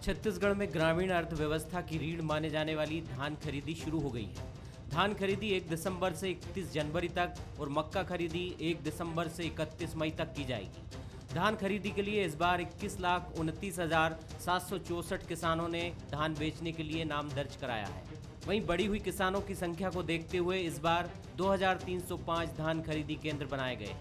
छत्तीसगढ़ में ग्रामीण अर्थव्यवस्था की रीढ़ माने जाने वाली धान खरीदी शुरू हो गई है। धान खरीदी 1 दिसंबर से 31 जनवरी तक और मक्का खरीदी 1 दिसंबर से 31 मई तक की जाएगी। धान खरीदी के लिए इस बार 21,29,764 किसानों ने धान बेचने के लिए नाम दर्ज कराया है। वहीं बढ़ी हुई किसानों की संख्या को देखते हुए इस बार 2,305 धान खरीदी केंद्र बनाए गए।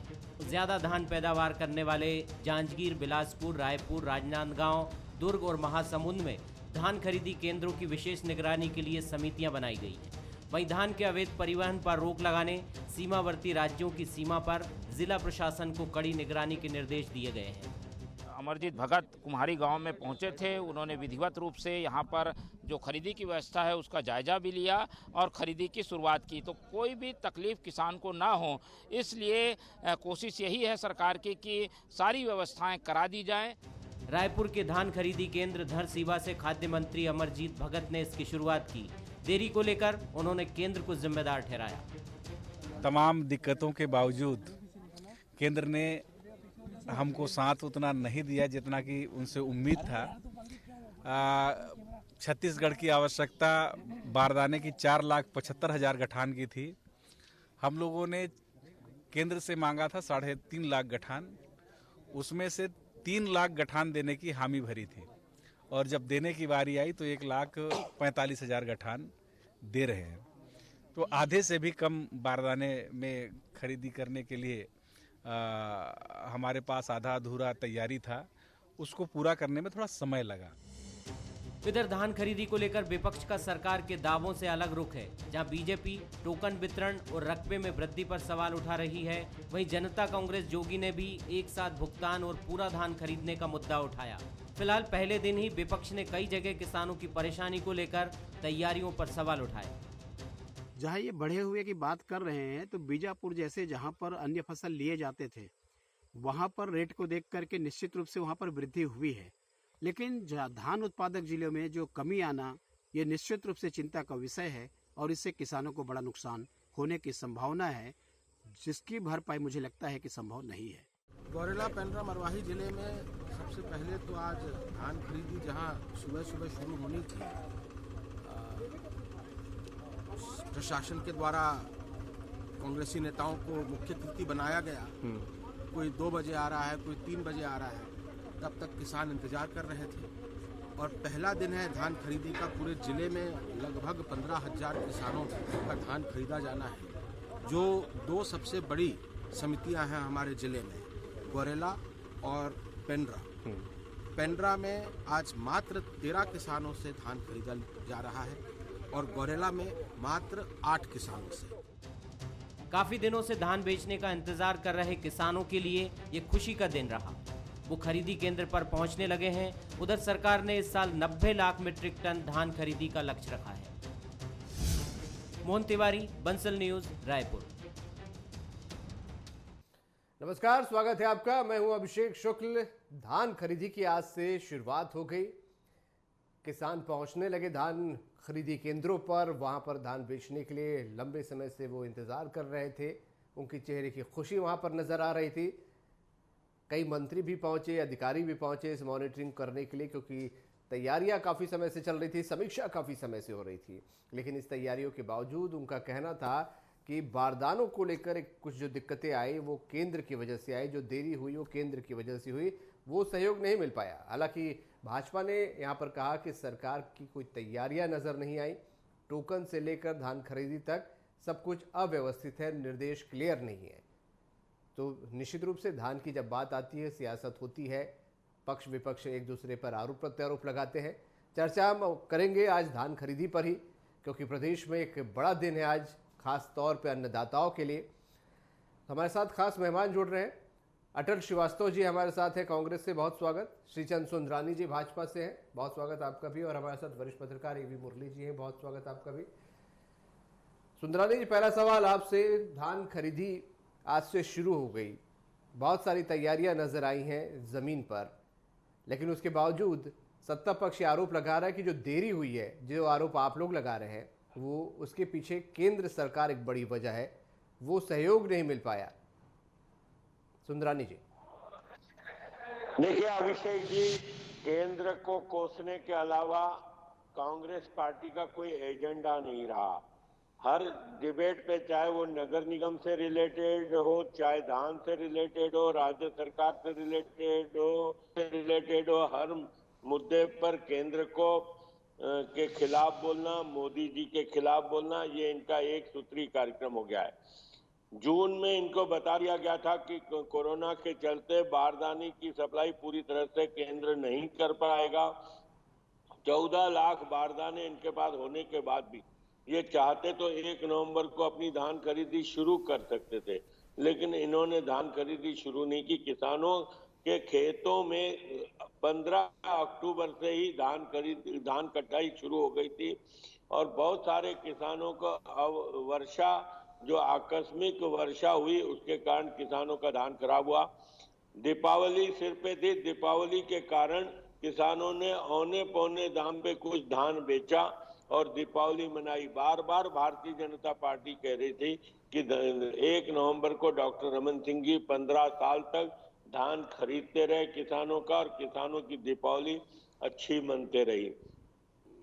ज्यादा धान पैदावार करने वाले जांजगीर, बिलासपुर, रायपुर, राजनांदगांव, दुर्ग और महासमुंद में धान खरीदी केंद्रों की विशेष निगरानी के लिए समितियां बनाई गई हैं। वहीं धान के अवैध परिवहन पर रोक लगाने, सीमावर्ती राज्यों की सीमा पर जिला प्रशासन को कड़ी निगरानी के निर्देश दिए गए हैं। अमरजीत भगत कुम्हारी गांव में पहुंचे थे। उन्होंने विधिवत रूप से यहां पर जो खरीदी की व्यवस्था है उसका जायजा भी लिया और खरीदी की शुरुआत की। तो कोई भी तकलीफ किसान को ना हो, इसलिए कोशिश यही है सरकार की कि सारी व्यवस्थाएं करा दी जाएं। रायपुर के धान खरीदी केंद्र धरसीवा से खाद्य मंत्री अमरजीत भगत ने इसकी शुरुआत की। देरी को लेकर उन्होंने केंद्र को जिम्मेदार ठहराया। तमाम दिक्कतों के बावजूद केंद्र ने हमको साथ उतना नहीं दिया जितना कि उनसे उम्मीद था। छत्तीसगढ़ की आवश्यकता बारदाने की 4,75,000 गठान की थी। हम लोगों ने केंद्र से मांगा था 3.5 लाख गठान, उसमें से 3 लाख गठान देने की हामी भरी थी और जब देने की बारी आई तो 1,45,000 गठान दे रहे हैं। तो आधे से भी कम बारदाने में खरीदी करने के लिए हमारे पास आधा अधूरा तैयारी था, उसको पूरा करने में थोड़ा समय लगा। इधर धान खरीदी को लेकर विपक्ष का सरकार के दावों से अलग रुख है। जहां बीजेपी टोकन वितरण और रकबे में वृद्धि पर सवाल उठा रही है, वहीं जनता कांग्रेस जोगी ने भी एक साथ भुगतान और पूरा धान खरीदने का मुद्दा उठाया। फिलहाल पहले दिन ही विपक्ष ने कई जगह किसानों की परेशानी को लेकर तैयारियों पर सवाल उठाए। जहाँ ये बढ़े हुए की बात कर रहे हैं तो बीजापुर जैसे जहाँ पर अन्य फसल लिए जाते थे वहाँ पर रेट को देख करके निश्चित रूप से वहाँ पर वृद्धि हुई है, लेकिन धान उत्पादक जिलों में जो कमी आना ये निश्चित रूप से चिंता का विषय है और इससे किसानों को बड़ा नुकसान होने की संभावना है, जिसकी भरपाई मुझे लगता है कि संभव नहीं है। गौरेला, पेंड्रा, मरवाही जिले में सबसे पहले तो आज धान खरीदी जहाँ सुबह सुबह शुरू होनी थी, प्रशासन के द्वारा कांग्रेसी नेताओं को मुख्य तिथि बनाया गया। कोई 2 बजे आ रहा है, कोई 3 बजे आ रहा है, तब तक किसान इंतजार कर रहे थे। और पहला दिन है धान खरीदी का। पूरे जिले में लगभग 15,000 किसानों का धान खरीदा जाना है। जो 2 सबसे बड़ी समितियां हैं हमारे जिले में, गौरेला और पेंड्रा। पेंड्रा में आज मात्र 13 किसानों से धान खरीदा जा रहा है और गौरेला में मात्र 8 किसानों से। काफी दिनों से धान बेचने का इंतजार कर रहे किसानों के लिए ये खुशी का दिन रहा। वो खरीदी केंद्र पर पहुंचने लगे हैं। उधर सरकार ने इस साल 90 लाख मीट्रिक टन धान खरीदी का लक्ष्य रखा है। मोहन तिवारी, बंसल न्यूज, रायपुर। नमस्कार, स्वागत है आपका। मैं हूं अभिषेक शुक्ल। धान खरीदी की आज से शुरुआत हो गई। किसान पहुंचने लगे धान खरीदी केंद्रों पर। वहां पर धान बेचने के लिए लंबे समय से वो इंतजार कर रहे थे। उनकी चेहरे की खुशी वहां पर नजर आ रही थी। कई मंत्री भी पहुंचे, अधिकारी भी पहुंचे इस मॉनिटरिंग करने के लिए, क्योंकि तैयारियां काफ़ी समय से चल रही थी, समीक्षा काफ़ी समय से हो रही थी। लेकिन इस तैयारियों के बावजूद उनका कहना था कि बारदानों को लेकर कुछ जो दिक्कतें आई वो केंद्र की वजह से आई, जो देरी हुई वो केंद्र की वजह से हुई, वो सहयोग नहीं मिल पाया। हालांकि भाजपा ने यहाँ पर कहा कि सरकार की कोई तैयारियां नज़र नहीं आई, टोकन से लेकर धान खरीदी तक सब कुछ अव्यवस्थित है, निर्देश क्लियर नहीं है। तो निश्चित रूप से धान की जब बात आती है, सियासत होती है, पक्ष विपक्ष एक दूसरे पर आरोप प्रत्यारोप लगाते हैं। चर्चा हम करेंगे आज धान खरीदी पर ही, क्योंकि प्रदेश में एक बड़ा दिन है आज, खास तौर पर अन्नदाताओं के लिए। हमारे साथ खास मेहमान जुड़ रहे हैं। अटल श्रीवास्तव जी हमारे साथ हैं, कांग्रेस से, बहुत स्वागत। श्रीचंद सुंदरानी जी भाजपा से हैं, बहुत स्वागत आपका भी। और हमारे साथ वरिष्ठ पत्रकार ए.वी. मुरली जी हैं, बहुत स्वागत आपका भी। सुंदरानी जी, पहला सवाल आपसे। धान खरीदी आज से शुरू हो गई, बहुत सारी तैयारियां नजर आई हैं जमीन पर, लेकिन उसके बावजूद सत्ता पक्ष आरोप लगा रहा है कि जो देरी हुई है, जो आरोप आप लोग लगा रहे हैं, वो उसके पीछे केंद्र सरकार एक बड़ी वजह है, वो सहयोग नहीं मिल पाया। सुंदरानी जी। देखिए अभिषेक जी, केंद्र को कोसने के अलावा कांग्रेस पार्टी का कोई एजेंडा नहीं रहा। हर डिबेट पे, चाहे वो नगर निगम से रिलेटेड हो, चाहे धान से रिलेटेड हो, राज्य सरकार से रिलेटेड हो, हर मुद्दे पर केंद्र को के खिलाफ बोलना, मोदी जी के खिलाफ बोलना, ये इनका एक सूत्री कार्यक्रम हो गया है। जून में इनको बता दिया गया था कि कोरोना के चलते बारदाने की सप्लाई पूरी तरह से केंद्र नहीं कर पाएगा। 14 लाख बारदाने इनके पास होने के बाद भी ये चाहते तो 1 नवंबर को अपनी धान खरीदी शुरू कर सकते थे, लेकिन इन्होंने धान खरीदी शुरू नहीं की। किसानों के खेतों में 15 अक्टूबर से ही धान कटाई शुरू हो गई थी और बहुत सारे किसानों को वर्षा, जो आकस्मिक वर्षा हुई, उसके कारण किसानों का धान खराब हुआ। दीपावली सिर पे थी, दीपावली के कारण किसानों ने औने पौने दाम पे कुछ धान बेचा और दीपावली मनाई। बार बार भारतीय जनता पार्टी कह रही थी कि 1 नवंबर को डॉक्टर रमन सिंह जी 15 साल तक धान खरीदते रहे किसानों का और किसानों की दीपावली अच्छी मनते रही,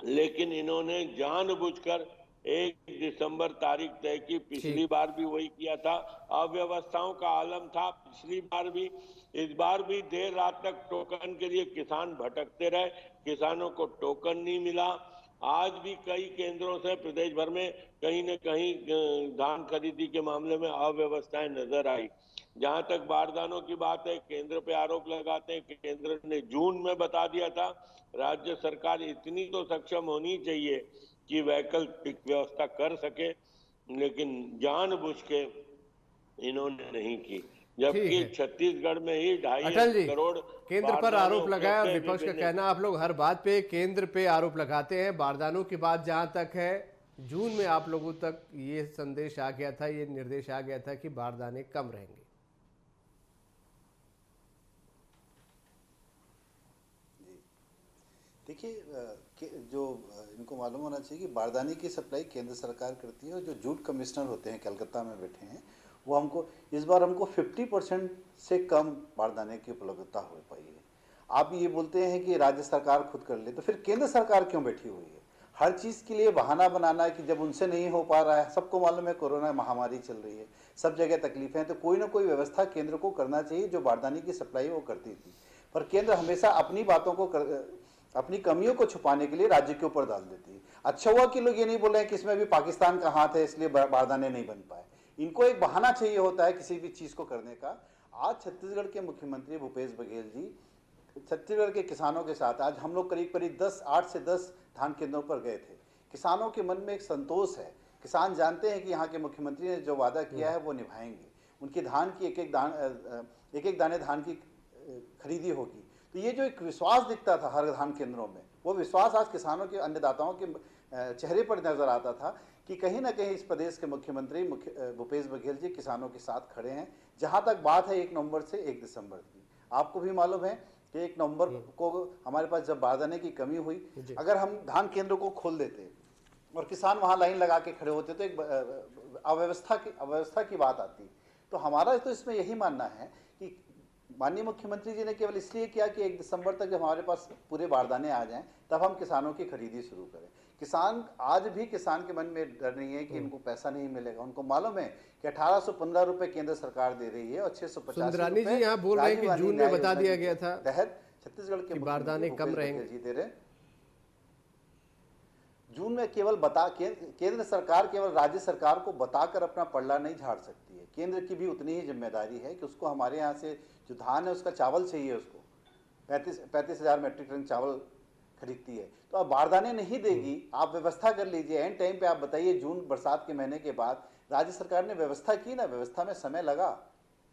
लेकिन इन्होंने जानबूझकर 1 दिसंबर तारीख तय की। पिछली बार भी वही किया था। अव्यवस्थाओं का आलम था पिछली बार भी, इस बार भी देर रात तक टोकन के लिए किसान भटकते रहे, किसानों को टोकन नहीं मिला। आज भी कई केंद्रों से प्रदेश भर में कहीं न कहीं धान खरीदी के मामले में अव्यवस्थाएं नजर आई। जहां तक बारदानों की बात है, केंद्र पे आरोप लगाते हैं कि केंद्र ने जून में बता दिया था। राज्य सरकार इतनी तो सक्षम होनी चाहिए कि वैकल्पिक व्यवस्था कर सके, लेकिन जानबूझ के इन्होंने नहीं की। जबकि छत्तीसगढ़ में ही 2.5 करोड़ केंद्र पर आरोप लगाया और विपक्ष का कहना, आप लोग हर बात पे केंद्र पे आरोप लगाते हैं। बारदानों की बात जहां तक है, जून में आप लोगों तक ये संदेश आ गया था, ये निर्देश आ गया था कि बारदाने कम रहेंगे। देखिए, जो इनको मालूम होना चाहिए कि बारदाने की सप्लाई केंद्र सरकार करती है और जो जूट कमिश्नर होते हैं कलकत्ता में बैठे हैं, वो हमको इस बार 50% से कम बारदाने की उपलब्धता हो पाई है। आप ये बोलते हैं कि राज्य सरकार खुद कर ले, तो फिर केंद्र सरकार क्यों बैठी हुई है? हर चीज़ के लिए बहाना बनाना है कि जब उनसे नहीं हो पा रहा है। सबको मालूम है कोरोना महामारी चल रही है, सब जगह तकलीफें हैं, तो कोई ना कोई व्यवस्था केंद्र को करना चाहिए। जो बारदाने की सप्लाई वो करती थी, पर केंद्र हमेशा अपनी बातों को अपनी कमियों को छुपाने के लिए राज्य के ऊपर डाल देती है। अच्छा हुआ कि लोग ये नहीं बोल रहे हैं कि इसमें भी पाकिस्तान का हाथ है, इसलिए बारदाने नहीं बन पाए। इनको एक बहाना चाहिए होता है किसी भी चीज़ को करने का। आज छत्तीसगढ़ के मुख्यमंत्री भूपेश बघेल जी छत्तीसगढ़ के किसानों के साथ, आज हम लोग करीब 8 से 10 धान केंद्रों पर गए थे। किसानों के मन में एक संतोष है। किसान जानते हैं कि यहाँ के मुख्यमंत्री ने जो वादा किया है वो निभाएंगे। उनकी धान की एक एक दाने धान की खरीदी होगी। तो ये जो एक विश्वास दिखता था हर धान केंद्रों में, वो विश्वास आज किसानों के, अन्नदाताओं के चेहरे पर नजर आता था कि कहीं ना कहीं इस प्रदेश के मुख्यमंत्री भूपेश बघेल जी किसानों के साथ खड़े हैं। जहां तक बात है 1 नवंबर से 1 दिसंबर की, आपको भी मालूम है कि 1 नवंबर को हमारे पास जब बारदाने की कमी हुई, अगर हम धान केंद्रों को खोल देते और किसान वहां लाइन लगा के खड़े होते तो एक अव्यवस्था की बात आती। तो हमारा तो इसमें यही मानना है कि माननीय मुख्यमंत्री जी ने केवल इसलिए किया कि 1 दिसंबर तक जब हमारे पास पूरे बारदाने आ जाएं तब हम किसानों की खरीदी शुरू करें। किसान, आज भी किसान के मन में डर नहीं है कि इनको पैसा नहीं मिलेगा। उनको मालूम है कि 1815 रुपए केंद्र सरकार दे रही है और 650 सुंदरानी जी यहाँ बोल रहे हैं कि जून में बता दिया गया था तहत छत्तीसगढ़ के बारदाने कम रहेंगे। जी दे रहे जून में केवल केंद्र सरकार केवल राज्य सरकार को बताकर अपना पल्ला नहीं झाड़ सकती है। केंद्र की भी उतनी ही जिम्मेदारी है कि उसको हमारे यहाँ से जो धान है उसका चावल चाहिए, उसको 35,000 मैट्रिक टन चावल खरीदती है। तो अब बारदाने नहीं देगी, आप व्यवस्था कर लीजिए। एंड टाइम पे आप बताइए, जून बरसात के महीने के बाद राज्य सरकार ने व्यवस्था की ना, व्यवस्था में समय लगा।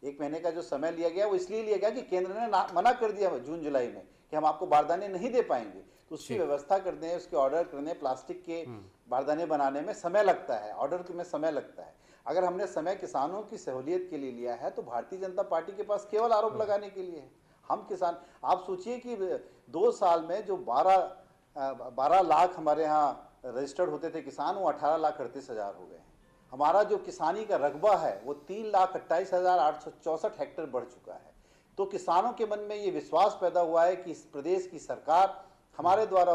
1 महीने का जो समय लिया गया वो इसलिए लिया गया कि केंद्र ने मना कर दिया जून जुलाई में कि हम आपको बारदाने नहीं दे पाएंगे। तो उसकी व्यवस्था करने, उसके ऑर्डर करने, प्लास्टिक के बारदाने बनाने में समय लगता है, ऑर्डर में समय लगता है। अगर हमने समय किसानों की सहूलियत के लिए लिया है तो भारतीय जनता पार्टी के पास केवल आरोप लगाने के लिए है। हम किसान, आप सोचिए कि 2 साल में जो 12 लाख हमारे यहाँ रजिस्टर्ड होते थे किसान, वो 18,38,000 हो गए हैं। हमारा जो किसानी का रकबा है वो 3,28,864 हेक्टेयर बढ़ चुका है। तो किसानों के मन में ये विश्वास पैदा हुआ है कि इस प्रदेश की सरकार हमारे द्वारा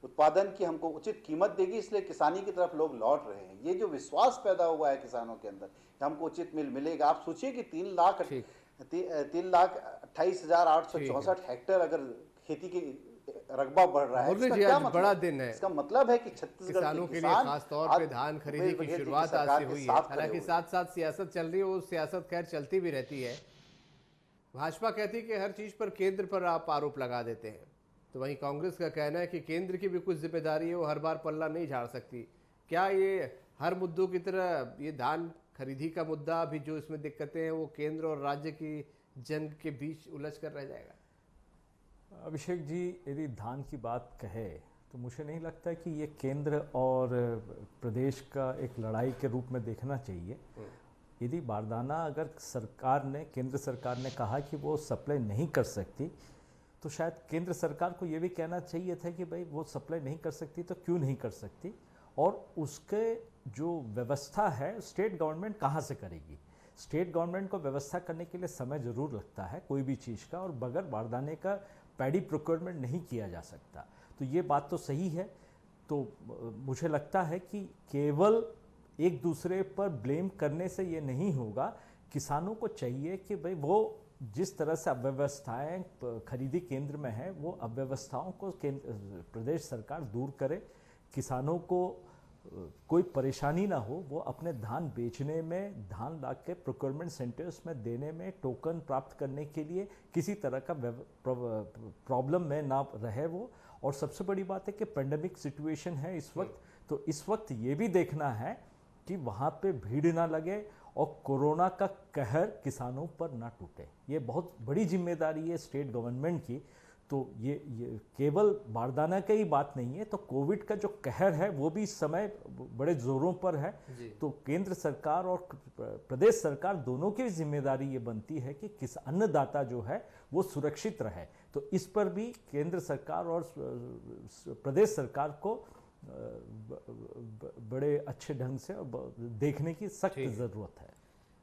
उत्पादन की हमको उचित कीमत देगी, इसलिए किसानी की तरफ लोग लौट रहे हैं। ये जो विश्वास पैदा हुआ है किसानों के अंदर कि हमको उचित मिल मिलेगा। आप सोचिए कि 3,28,864 हेक्टेयर अगर खेती की रकबा बढ़ रहा है, मुरली इसका जी, क्या आज मतलब? बड़ा दिन है इसका मतलब है कि छत्तीसगढ़ किसानों के के लिए, किसान खास तौर पे धान खरीदी की शुरुआत आज से हुई है। हालांकि साथ साथ सियासत चल रही है, वो सियासत खैर चलती भी रहती है। भाजपा कहती है कि हर चीज पर केंद्र पर आप आरोप लगा देते हैं, तो वहीं कांग्रेस का कहना है कि केंद्र की भी कुछ जिम्मेदारी है, वो हर बार पल्ला नहीं झाड़ सकती। क्या ये हर मुद्दों की तरह ये धान खरीदी का मुद्दा भी जो इसमें दिक्कतें हैं वो केंद्र और राज्य की जंग के बीच उलझ कर रह जाएगा? अभिषेक जी, यदि धान की बात कहे तो मुझे नहीं लगता कि ये केंद्र और प्रदेश का एक लड़ाई के रूप में देखना चाहिए। यदि बारदाना अगर सरकार ने, केंद्र सरकार ने कहा कि वो सप्लाई नहीं कर सकती, तो शायद केंद्र सरकार को ये भी कहना चाहिए था कि भाई वो सप्लाई नहीं कर सकती तो क्यों नहीं कर सकती, और उसके जो व्यवस्था है स्टेट गवर्नमेंट कहाँ से करेगी। स्टेट गवर्नमेंट को व्यवस्था करने के लिए समय ज़रूर लगता है कोई भी चीज़ का, और बगैर बारदाने का पैडी प्रोक्योरमेंट नहीं किया जा सकता। तो ये बात तो सही है। तो मुझे लगता है कि केवल एक दूसरे पर ब्लेम करने से ये नहीं होगा। किसानों को चाहिए कि भाई वो जिस तरह से अव्यवस्थाएं खरीदी केंद्र में है, वो अव्यवस्थाओं को प्रदेश सरकार दूर करे। किसानों को कोई परेशानी ना हो, वो अपने धान बेचने में, धान ला के प्रोक्योरमेंट सेंटर्स में देने में, टोकन प्राप्त करने के लिए किसी तरह का प्रॉब्लम में ना रहे वो। और सबसे बड़ी बात है कि पेंडेमिक सिचुएशन है इस वक्त, तो इस वक्त ये भी देखना है कि वहाँ पे भीड़ ना लगे और कोरोना का कहर किसानों पर ना टूटे। ये बहुत बड़ी जिम्मेदारी है स्टेट गवर्नमेंट की। तो ये केवल बारदाना की ही बात नहीं है, तो कोविड का जो कहर है वो भी इस समय बड़े जोरों पर है। तो केंद्र सरकार और प्रदेश सरकार दोनों की जिम्मेदारी ये बनती है कि किस अन्नदाता जो है वो सुरक्षित रहे। तो इस पर भी केंद्र सरकार और प्रदेश सरकार को बड़े अच्छे ढंग से देखने की सख्त ज़रूरत है।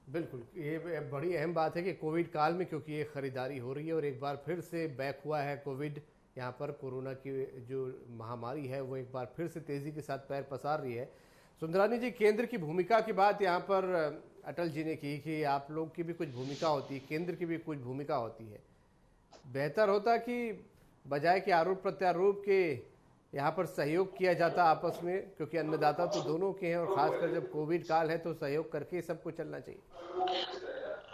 बिल्कुल, ये बड़ी अहम बात है कि कोविड काल में क्योंकि ये खरीदारी हो रही है और एक बार फिर से बैक हुआ है कोविड, यहाँ पर कोरोना की जो महामारी है वो एक बार फिर से तेज़ी के साथ पैर पसार रही है। सुंदरानी जी, केंद्र की भूमिका की बात यहाँ पर अटल जी ने की कि आप लोग की भी कुछ भूमिका होती है, केंद्र की भी कुछ भूमिका होती है। बेहतर होता कि बजाय कि आरोप प्रत्यारोप के यहाँ पर सहयोग किया जाता आपस में, क्योंकि अन्नदाता तो दोनों के हैं और खासकर जब कोविड काल है तो सहयोग करके सबको चलना चाहिए।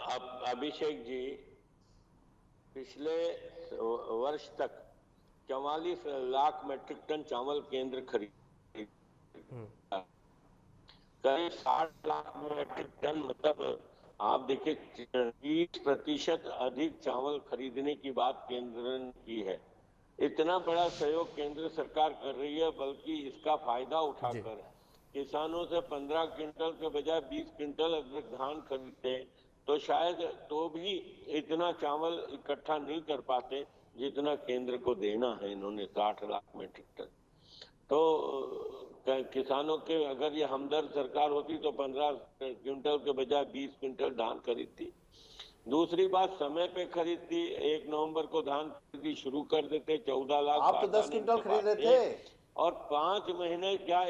अब अभिषेक जी, पिछले वर्ष तक 44 लाख मीट्रिक टन चावल केंद्र खरीद, करीब 60 लाख मीट्रिक टन, मतलब आप देखिए 30% अधिक चावल खरीदने की बात केंद्र ने की है। इतना बड़ा सहयोग केंद्र सरकार कर रही है, बल्कि इसका फायदा उठाकर किसानों से 15 क्विंटल के बजाय 20 क्विंटल अगर धान खरीदते तो शायद तो भी इतना चावल इकट्ठा नहीं कर पाते जितना केंद्र को देना है इन्होंने 60 लाख मीट्रिक टन। तो किसानों के अगर ये हमदर्द सरकार होती तो 15 क्विंटल के बजाय 20 क्विंटल धान खरीदती। दूसरी बात, समय पे खरीदती, 1 नवंबर को धान खरीदी शुरू कर देते, 14 लाख। आप तो 10 क्विंटल खरीद रहे थे। और 5 महीने क्या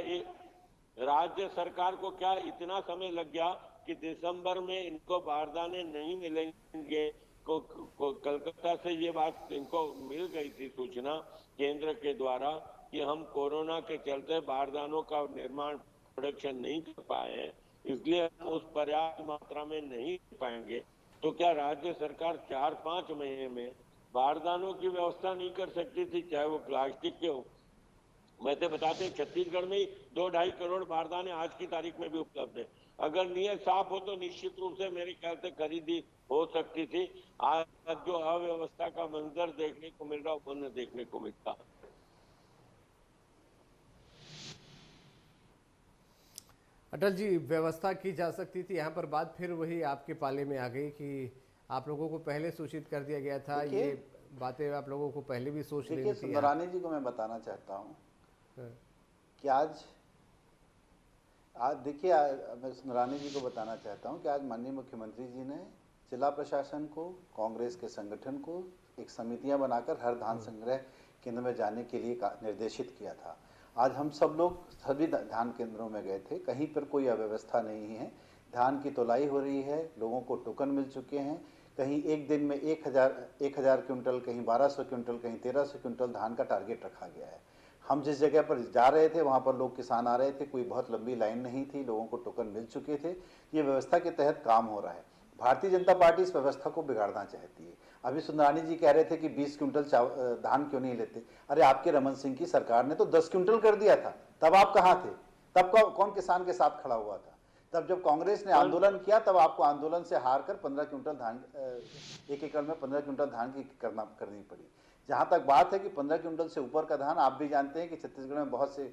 राज्य सरकार को क्या इतना समय लग गया कि दिसंबर में इनको बारदाने नहीं मिलेंगे। कलकत्ता से ये बात इनको मिल गई थी सूचना केंद्र के द्वारा कि हम कोरोना के चलते बारदानों का निर्माण, प्रोडक्शन नहीं कर पाए हैं, इसलिए हम उस पर्याप्त मात्रा में नहीं पाएंगे। तो क्या राज्य सरकार 4-5 महीने में बारदानों की व्यवस्था नहीं कर सकती थी, चाहे वो प्लास्टिक के हो? मैं तो बताते हैं छत्तीसगढ़ में ही 2-2.5 करोड़ बारदाने आज की तारीख में भी उपलब्ध है। अगर नीयत साफ हो तो निश्चित रूप से मेरे ख्याल से खरीदी हो सकती थी। आज जो अव्यवस्था का मंजर देखने को मिल रहा है वो न देखने को मिलता। अटल जी, व्यवस्था की जा सकती थी, यहाँ पर बात फिर वही आपके पाले में आ गई कि आप लोगों को पहले सूचित कर दिया गया था। ये बातें आप लोगों को पहले भी सोच लेनी थी। सुंदरानी जी को मैं बताना चाहता हूँ कि आज देखिए, मैं सुंदरानी जी को बताना चाहता हूँ कि आज माननीय मुख्यमंत्री जी ने जिला प्रशासन को, कांग्रेस के संगठन को एक समितियां बनाकर हर धान संग्रह केंद्र में जाने के लिए निर्देशित किया था। आज हम सब लोग सभी धान केंद्रों में गए थे, कहीं पर कोई अव्यवस्था नहीं है। धान की तोलाई हो रही है, लोगों को टोकन मिल चुके हैं। कहीं एक दिन में 1000 क्विंटल, कहीं 1200 क्विंटल, कहीं 1300 क्विंटल धान का टारगेट रखा गया है। हम जिस जगह पर जा रहे थे वहाँ पर लोग किसान आ रहे थे, कोई बहुत लंबी लाइन नहीं थी, लोगों को टोकन मिल चुके थे। ये व्यवस्था के तहत काम हो रहा है। भारतीय जनता पार्टी इस व्यवस्था को बिगाड़ना चाहती है। अभी सुंदरानी जी कह रहे थे कि 20 क्विंटल धान क्यों नहीं लेते। अरे आपके रमन सिंह की सरकार ने तो 10 क्विंटल कर दिया था, तब आप कहाँ थे? तब कौन किसान के साथ खड़ा हुआ था? तब जब कांग्रेस ने आंदोलन किया तब आपको आंदोलन से हार कर 15 क्विंटल धान, 1 एकड़ में 15 क्विंटल धान की करनी पड़ी। जहां तक बात है कि 15 क्विंटल से ऊपर का धान, आप भी जानते हैं कि छत्तीसगढ़ में बहुत से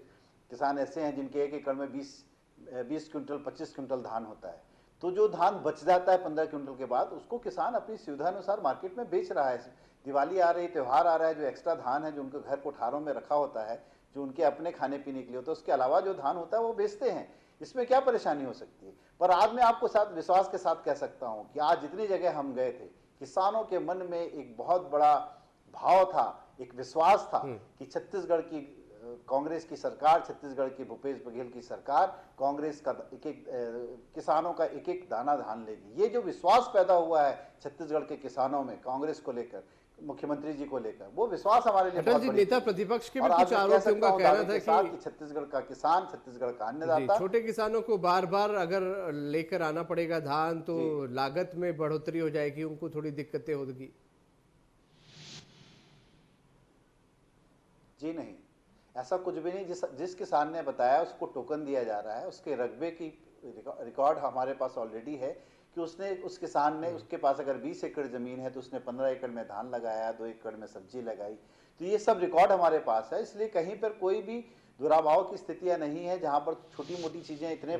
किसान ऐसे हैं जिनके 1 एकड़ में 20 क्विंटल 25 क्विंटल धान होता है। तो जो धान बच जाता है 15 क्विंटल के बाद, उसको किसान अपनी सुविधा अनुसार मार्केट में बेच रहा है। दिवाली आ रही, त्यौहार आ रहा है, जो एक्स्ट्रा धान है जो उनके घर कोठारों में रखा होता है, जो उनके अपने खाने पीने के लिए होता है, उसके अलावा जो धान होता है वो बेचते हैं। इसमें क्या परेशानी हो सकती है? पर आज मैं आपको साथ विश्वास के साथ कह सकता हूं कि आज जितनी जगह हम गए थे, किसानों के मन में एक बहुत बड़ा भाव था, एक विश्वास था कि छत्तीसगढ़ की कांग्रेस की सरकार, छत्तीसगढ़ की भूपेश बघेल की सरकार कांग्रेस का एक किसानों का एक एक दाना धान लेगी। ये जो विश्वास पैदा हुआ है छत्तीसगढ़ के किसानों में कांग्रेस को लेकर, मुख्यमंत्री जी को लेकर, वो विश्वास हमारे लिए बहुत बड़ी। नेता प्रतिपक्ष के भी कुछ आरोप उनका कहना था कि छत्तीसगढ़ का किसान, छत्तीसगढ़ का अन्नदाता, छोटे किसानों को बार बार अगर लेकर आना पड़ेगा धान तो लागत में बढ़ोतरी हो जाएगी, उनको थोड़ी दिक्कतें होगी। जी नहीं, ऐसा कुछ भी नहीं। जिस किसान ने बताया उसको टोकन दिया जा रहा है, उसके रकबे की रिकॉर्ड हमारे पास ऑलरेडी है कि उस किसान ने, उसके पास अगर 20 एकड़ जमीन है तो उसने 15 एकड़ में धान लगाया, 2 एकड़ में सब्जी लगाई। तो ये सब रिकॉर्ड हमारे पास है। इसलिए कहीं पर कोई भी दुराभाव की स्थितियां नहीं है। जहां पर छोटी मोटी चीजें, इतने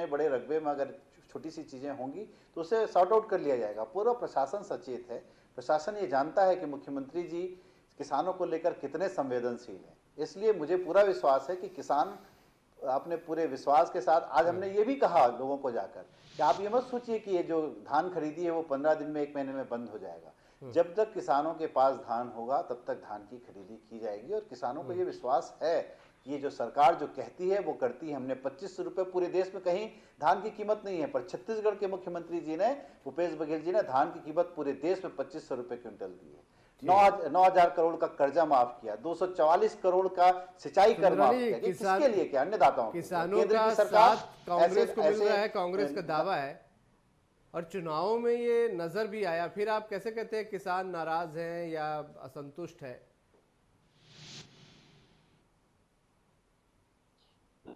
बड़े रकबे में अगर छोटी सी चीजें होंगी तो उसे सॉर्ट आउट कर लिया जाएगा। पूरा प्रशासन सचेत है। प्रशासन ये जानता है कि मुख्यमंत्री जी किसानों को लेकर कितने संवेदनशील हैं। इसलिए मुझे पूरा विश्वास है कि किसान अपने पूरे विश्वास के साथ, आज हमने ये भी कहा लोगों को जाकर कि आप ये मत सोचिए कि ये जो धान खरीदी है वो 15 दिन में, 1 महीने में बंद हो जाएगा। जब तक किसानों के पास धान होगा तब तक धान की खरीदी की जाएगी। और किसानों को ये विश्वास है कि ये जो सरकार जो कहती है वो करती है। हमने 2500 रुपये, पूरे देश में कहीं धान की कीमत नहीं है, पर छत्तीसगढ़ के मुख्यमंत्री जी ने, भूपेश बघेल जी ने धान की कीमत पूरे देश में 2500 रुपये क्विंटल दी है। 9,000 करोड़ का कर्जा माफ किया, 244 करोड़ का सिंचाई कर माफ किया। किसके लिए? क्या? अन्नदाताओं, किसानों का सरकार कांग्रेस को मिल रहा है, कांग्रेस का दावा है। और चुनावों में ये नजर भी आया। फिर आप कैसे कहते हैं किसान नाराज हैं या असंतुष्ट है?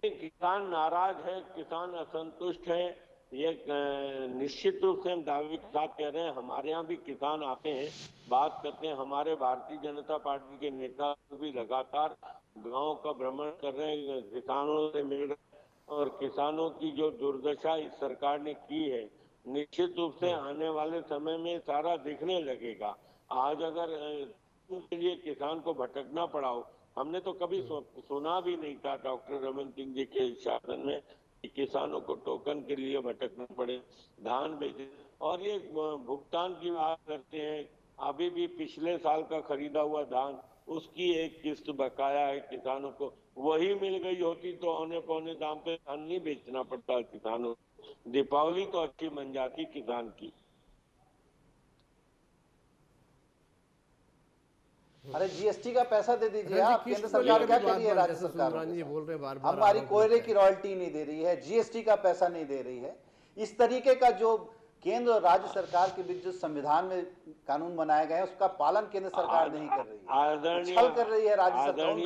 किसान नाराज है, किसान असंतुष्ट है, ये निश्चित रूप से हम दावे के साथ कह रहे हैं। हमारे यहाँ भी किसान आते हैं, बात करते हैं। हमारे भारतीय जनता पार्टी के नेता भी लगातार गांव का भ्रमण कर रहे हैं, किसानों से मिल रहे हैं। और किसानों की जो दुर्दशा इस सरकार ने की है, निश्चित रूप से आने वाले समय में सारा दिखने लगेगा। आज अगर के लिए किसान को भटकना पड़ा हो, हमने तो कभी सुना भी नहीं था डॉक्टर रमन सिंह जी के शासन में कि किसानों को टोकन के लिए भटकना पड़े, धान बेचे। और ये भुगतान की बात करते हैं, अभी भी पिछले साल का खरीदा हुआ धान, उसकी एक किस्त बकाया है किसानों को। वही मिल गई होती तो औने पौने दाम पे धान नहीं बेचना पड़ता किसानों को। दीपावली तो अच्छी बन जाती किसान की। अरे जीएसटी का पैसा दे दीजिए आप। केंद्र सरकार क्या कर रही है राज्य सरकार? बोल रहे बार हमारी कोयले की रॉयल्टी नहीं दे रही है, जीएसटी का पैसा नहीं दे रही है। इस तरीके का जो केंद्र और राज्य सरकार के बीच जो संविधान में कानून बनाए गए हैं उसका पालन केंद्र सरकार नहीं कर रही है। छल कर रही है राज्य सरकारों के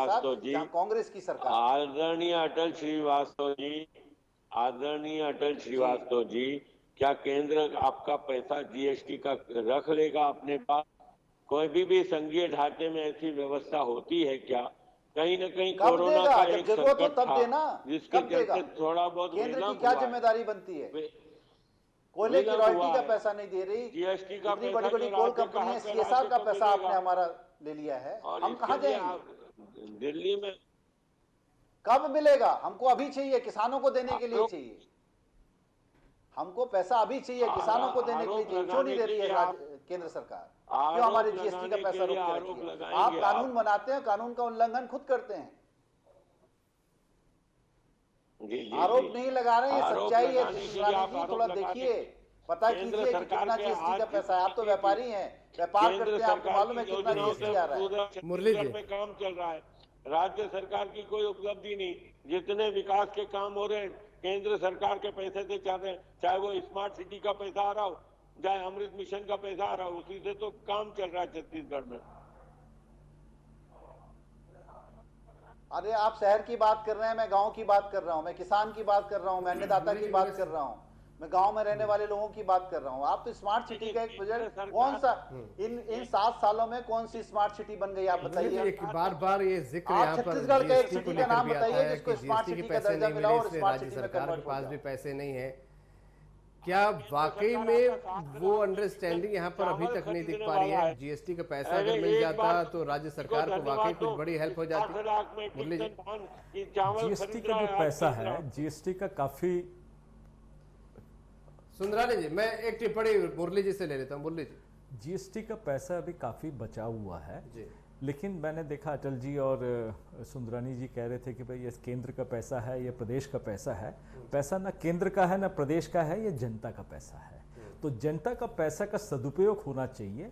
साथ, जहां कांग्रेस की सरकार। आदरणीय अटल श्रीवास्तव जी, क्या केंद्र आपका पैसा जीएसटी का रख लेगा अपने पास? कोई भी संघीय ढांचे में ऐसी व्यवस्था होती है क्या? कहीं न कहीं कोरोना का एक संकट था, जिसके चलते थोड़ा बहुत केंद्र की क्या जिम्मेदारी बनती है? कोयले की रॉयल्टी का पैसा नहीं दे रही, जीएसटी का इतनी बड़ी बड़ी कोल कंपनी है, सीएसआर का पैसा आपने हमारा ले लिया है। हम कहाँ जाएंगे? दिल्ली में कब मिलेगा? हमको अभी चाहिए, किसानों को देने के लिए चाहिए। हमको पैसा अभी चाहिए किसानों को देने के लिए, क्यों नहीं दे रही है केंद्र सरकार? क्यों हमारे जीएसटी का पैसा रोक के रखी है? आप कानून बनाते हैं, कानून का उल्लंघन खुद करते हैं। आरोप नहीं लगा रहे, ये सच्चाई है। जी थोड़ा देखिए, पता कीजिए कि कितना जीएसटी का पैसा है। आप तो व्यापारी हैं, व्यापार करते हैं, आपको मालूम है कितना जीएसटी आ रहा है। मुरली जी में काम चल रहा है, राज्य सरकार की कोई उपलब्धि नहीं। जितने विकास के काम हो रहे हैं केंद्र सरकार के पैसे से चल रहे हैं, चाहे वो स्मार्ट सिटी का पैसा आ रहा हो, चाहे अमृत मिशन का पैसा आ रहा हो, उसी से तो काम चल रहा है छत्तीसगढ़ में। अरे आप शहर की बात कर रहे हैं, मैं गांव की बात कर रहा हूं, मैं किसान की बात कर रहा हूं, मैं अन्नदाता की बात कर रहा हूं, मैं गांव में रहने वाले लोगों की बात कर रहा हूं। आप तो स्मार्ट सिटी का एक प्रोजेक्ट कौन सा इन 7 सालों में कौन सी स्मार्ट सिटी बन गई आप बताइए। बार बार ये जिक्र यहाँ पर छत्तीसगढ़ का एक जीएसटी को सिटी का लेकर नाम भी आता बताइए है जिसको कि स्मार्ट जीएसटी सिटी के का पैसे दर्जा नहीं मिला मिले, और इसलिए स्मार्ट राज्य सिटी में सरकार के कन्वर्ट पास हो भी गया। पैसे नहीं है। क्या वाकई में वो अंडरस्टैंडिंग यहाँ पर अभी तक नहीं दिख पा रही है? जीएसटी का पैसा अगर मिल जाता तो राज्य सरकार को वाकई कुछ बड़ी हेल्प हो जाती। मुरली जी, जीएसटी का जो पैसा है, जीएसटी का काफी सुंदरानी जी, मैं एक टिप्पणी मुरली जी से ले लेता हूँ। मुरली जी, जीएसटी का पैसा अभी काफी बचा हुआ है जी। लेकिन मैंने देखा अटल जी और सुंदरानी जी कह रहे थे कि भाई ये केंद्र का पैसा है, ये प्रदेश का पैसा है। पैसा ना केंद्र का है ना प्रदेश का है, ये जनता का पैसा है। तो जनता का पैसा का सदुपयोग होना चाहिए।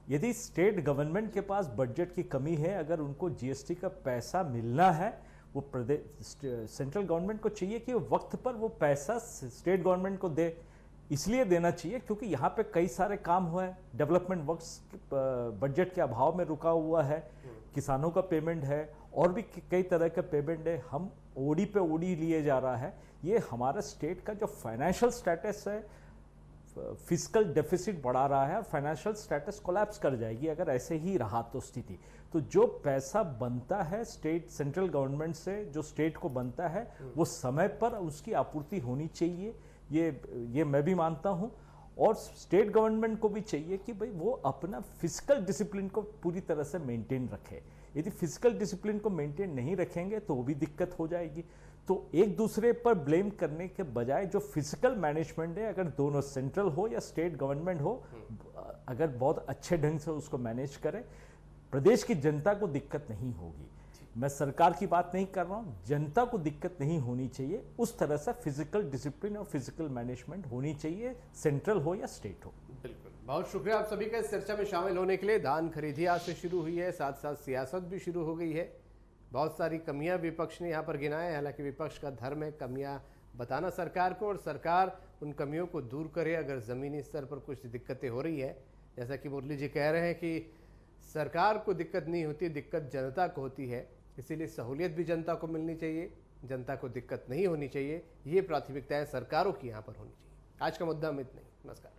यदि स्टेट गवर्नमेंट के पास बजट की कमी है, अगर उनको जीएसटी का पैसा मिलना है, वो प्रदेश सेंट्रल गवर्नमेंट को चाहिए कि वक्त पर वो पैसा स्टेट गवर्नमेंट को दे। इसलिए देना चाहिए क्योंकि यहाँ पे कई सारे काम हुए हैं, डेवलपमेंट वर्क्स बजट के अभाव में रुका हुआ है, किसानों का पेमेंट है और भी कई तरह का पेमेंट है। हम ओडी पे ओडी लिए जा रहा है। ये हमारा स्टेट का जो फाइनेंशियल स्टेटस है, फिस्कल डेफिसिट बढ़ा रहा है, फाइनेंशियल स्टेटस कोलैप्स कर जाएगी अगर ऐसे ही रहा तो स्थिति। तो जो पैसा बनता है स्टेट सेंट्रल गवर्नमेंट से, जो स्टेट को बनता है, वो समय पर उसकी आपूर्ति होनी चाहिए। ये मैं भी मानता हूं। और स्टेट गवर्नमेंट को भी चाहिए कि भाई वो अपना फिजिकल डिसिप्लिन को पूरी तरह से मेंटेन रखे। यदि फिजिकल डिसिप्लिन को मेंटेन नहीं रखेंगे तो वो भी दिक्कत हो जाएगी। तो एक दूसरे पर ब्लेम करने के बजाय जो फिजिकल मैनेजमेंट है, अगर दोनों सेंट्रल हो या स्टेट गवर्नमेंट हो, अगर बहुत अच्छे ढंग से उसको मैनेज करें, प्रदेश की जनता को दिक्कत नहीं होगी। मैं सरकार की बात नहीं कर रहा हूं, जनता को दिक्कत नहीं होनी चाहिए। उस तरह से फिजिकल डिसिप्लिन और फिजिकल मैनेजमेंट होनी चाहिए, सेंट्रल हो या स्टेट हो। बिल्कुल, बहुत शुक्रिया आप सभी का इस चर्चा में शामिल होने के लिए। धान खरीदी आज से शुरू हुई है, साथ साथ सियासत भी शुरू हो गई है। बहुत सारी कमियां विपक्ष ने यहाँ पर गिनाए, हालांकि विपक्ष का धर्म है कमियां बताना सरकार को, और सरकार उन कमियों को दूर करे अगर ज़मीनी स्तर पर कुछ दिक्कतें हो रही है। जैसा कि मुरली जी कह रहे हैं कि सरकार को दिक्कत नहीं होती, दिक्कत जनता को होती है, इसीलिए सहूलियत भी जनता को मिलनी चाहिए, जनता को दिक्कत नहीं होनी चाहिए। ये प्राथमिकताएं सरकारों की यहाँ पर होनी चाहिए। आज का मुद्दा में इतना ही। नमस्कार।